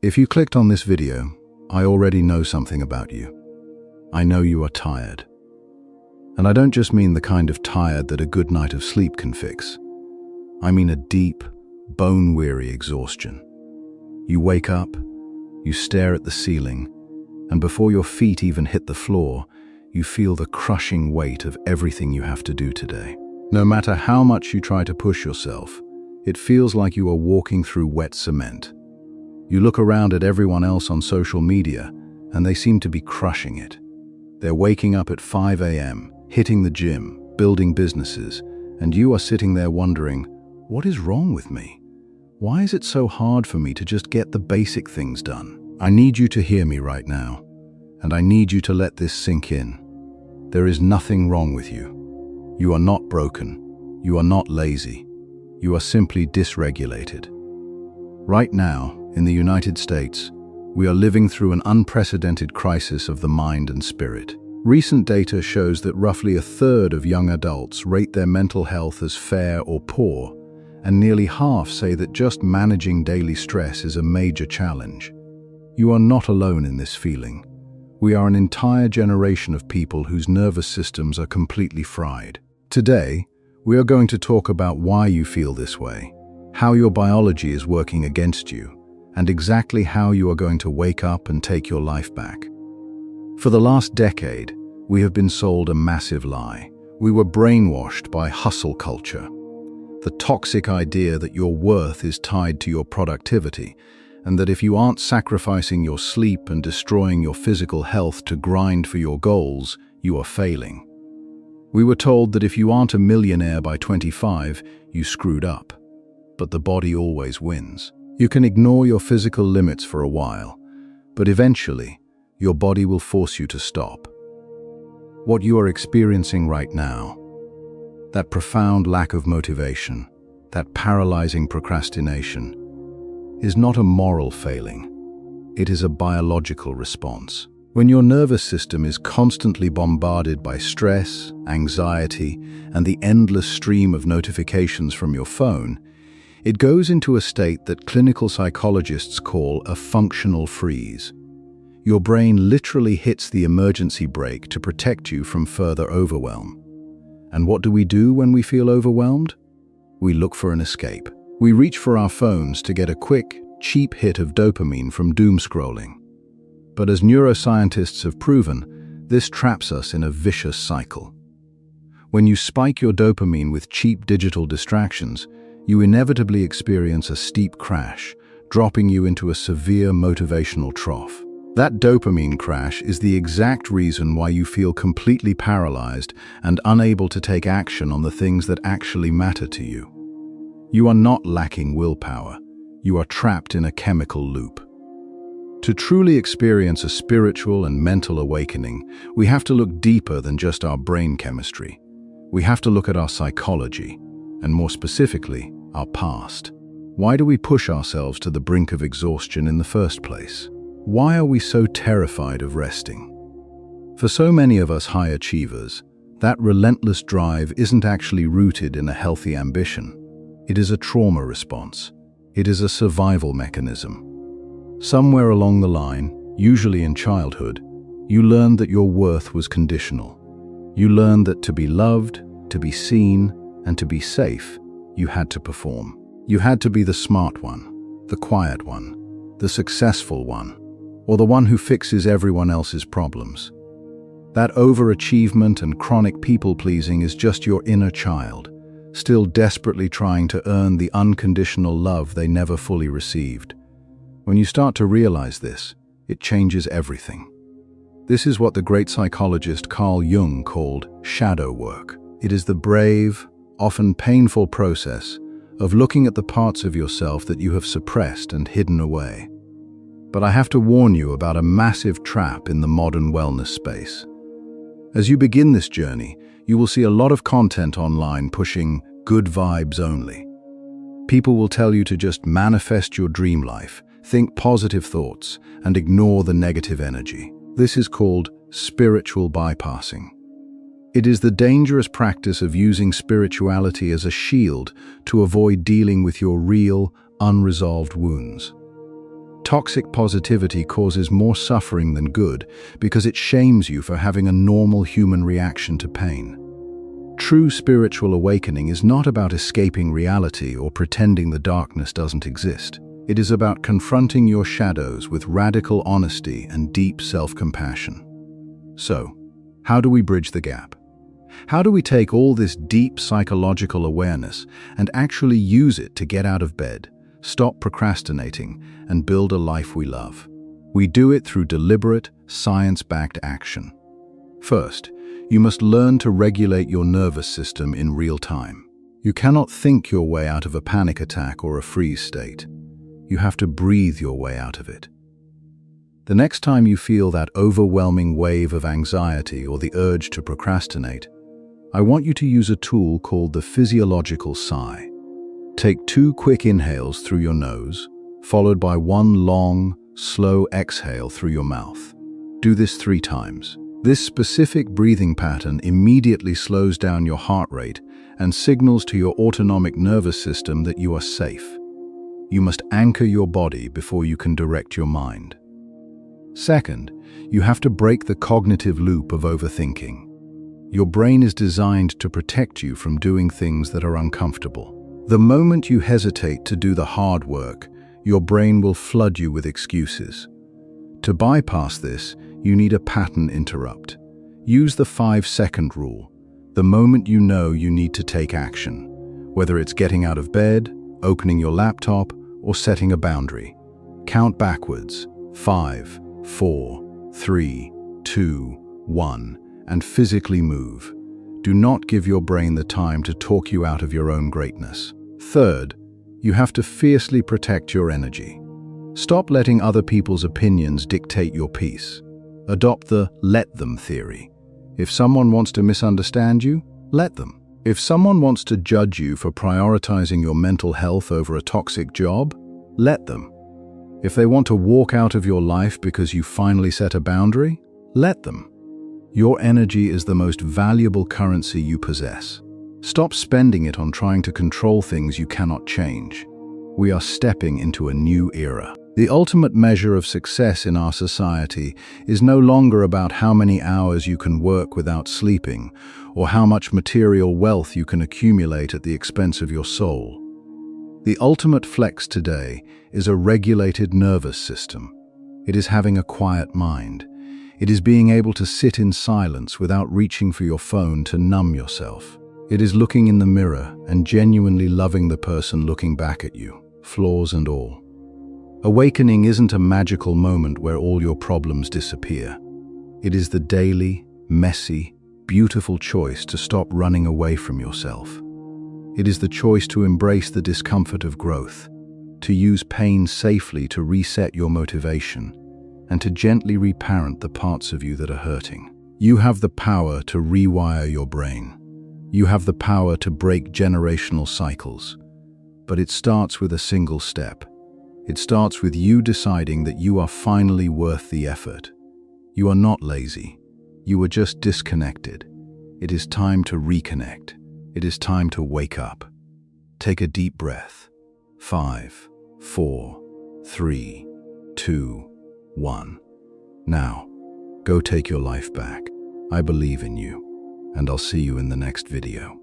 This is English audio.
If you clicked on this video, I already know something about you. I know you are tired. And I don't just mean the kind of tired that a good night of sleep can fix. I mean a deep, bone-weary exhaustion. You wake up, you stare at the ceiling, and before your feet even hit the floor, you feel the crushing weight of everything you have to do today. No matter how much you try to push yourself, it feels like you are walking through wet cement. You look around at everyone else on social media, and they seem to be crushing it. They're waking up at 5 a.m., hitting the gym, building businesses, and you are sitting there wondering, what is wrong with me? Why is it so hard for me to just get the basic things done? I need you to hear me right now, and I need you to let this sink in. There is nothing wrong with you. You are not broken. You are not lazy. You are simply dysregulated. Right now, in the United States, we are living through an unprecedented crisis of the mind and spirit. Recent data shows that roughly a third of young adults rate their mental health as fair or poor, and nearly half say that just managing daily stress is a major challenge. You are not alone in this feeling. We are an entire generation of people whose nervous systems are completely fried. Today, we are going to talk about why you feel this way, how your biology is working against you, and exactly how you are going to wake up and take your life back. For the last decade, we have been sold a massive lie. We were brainwashed by hustle culture, the toxic idea that your worth is tied to your productivity, and that if you aren't sacrificing your sleep and destroying your physical health to grind for your goals, you are failing. We were told that if you aren't a millionaire by 25, you screwed up. But the body always wins. You can ignore your physical limits for a while, but eventually, your body will force you to stop. What you are experiencing right now, that profound lack of motivation, that paralyzing procrastination, is not a moral failing. It is a biological response. When your nervous system is constantly bombarded by stress, anxiety, and the endless stream of notifications from your phone, it goes into a state that clinical psychologists call a functional freeze. Your brain literally hits the emergency brake to protect you from further overwhelm. And what do we do when we feel overwhelmed? We look for an escape. We reach for our phones to get a quick, cheap hit of dopamine from doomscrolling. But as neuroscientists have proven, this traps us in a vicious cycle. When you spike your dopamine with cheap digital distractions, you inevitably experience a steep crash, dropping you into a severe motivational trough. That dopamine crash is the exact reason why you feel completely paralyzed and unable to take action on the things that actually matter to you. You are not lacking willpower. You are trapped in a chemical loop. To truly experience a spiritual and mental awakening, we have to look deeper than just our brain chemistry. We have to look at our psychology, and more specifically, our past. Why do we push ourselves to the brink of exhaustion in the first place? Why are we so terrified of resting? For so many of us high achievers, that relentless drive isn't actually rooted in a healthy ambition. It is a trauma response. It is a survival mechanism. Somewhere along the line, usually in childhood, you learned that your worth was conditional. You learned that to be loved, to be seen, and to be safe, you had to perform. You had to be the smart one, the quiet one, the successful one, or the one who fixes everyone else's problems. That overachievement and chronic people-pleasing is just your inner child, still desperately trying to earn the unconditional love they never fully received. When you start to realize this, it changes everything. This is what the great psychologist Carl Jung called shadow work. It is the brave, often painful process of looking at the parts of yourself that you have suppressed and hidden away. But I have to warn you about a massive trap in the modern wellness space. As you begin this journey, you will see a lot of content online pushing good vibes only. People will tell you to just manifest your dream life, think positive thoughts, and ignore the negative energy. This is called spiritual bypassing. It is the dangerous practice of using spirituality as a shield to avoid dealing with your real, unresolved wounds. Toxic positivity causes more suffering than good because it shames you for having a normal human reaction to pain. True spiritual awakening is not about escaping reality or pretending the darkness doesn't exist. It is about confronting your shadows with radical honesty and deep self-compassion. So, how do we bridge the gap? How do we take all this deep psychological awareness and actually use it to get out of bed, stop procrastinating, and build a life we love? We do it through deliberate, science-backed action. First, you must learn to regulate your nervous system in real time. You cannot think your way out of a panic attack or a freeze state. You have to breathe your way out of it. The next time you feel that overwhelming wave of anxiety or the urge to procrastinate, I want you to use a tool called the physiological sigh. Take 2 quick inhales through your nose, followed by 1 long, slow exhale through your mouth. Do this 3 times. This specific breathing pattern immediately slows down your heart rate and signals to your autonomic nervous system that you are safe. You must anchor your body before you can direct your mind. Second, you have to break the cognitive loop of overthinking. Your brain is designed to protect you from doing things that are uncomfortable. The moment you hesitate to do the hard work, your brain will flood you with excuses. To bypass this, you need a pattern interrupt. Use the 5-second rule. The moment you know you need to take action, whether it's getting out of bed, opening your laptop, or setting a boundary. Count backwards. 5, 4, 3, 2, 1, and physically move. Do not give your brain the time to talk you out of your own greatness. Third, you have to fiercely protect your energy. Stop letting other people's opinions dictate your peace. Adopt the let them theory. If someone wants to misunderstand you, let them. If someone wants to judge you for prioritizing your mental health over a toxic job, let them. If they want to walk out of your life because you finally set a boundary, let them. Your energy is the most valuable currency you possess. Stop spending it on trying to control things you cannot change. We are stepping into a new era. The ultimate measure of success in our society is no longer about how many hours you can work without sleeping, or how much material wealth you can accumulate at the expense of your soul. The ultimate flex today is a regulated nervous system. It is having a quiet mind. It is being able to sit in silence without reaching for your phone to numb yourself. It is looking in the mirror and genuinely loving the person looking back at you, flaws and all. Awakening isn't a magical moment where all your problems disappear. It is the daily, messy, beautiful choice to stop running away from yourself. It is the choice to embrace the discomfort of growth, to use pain safely to reset your motivation, and to gently reparent the parts of you that are hurting. You have the power to rewire your brain. You have the power to break generational cycles. But it starts with a single step. It starts with you deciding that you are finally worth the effort. You are not lazy. You are just disconnected. It is time to reconnect. It is time to wake up. Take a deep breath. 5, 4, 3, 2, 1. Now, go take your life back. I believe in you, and I'll see you in the next video.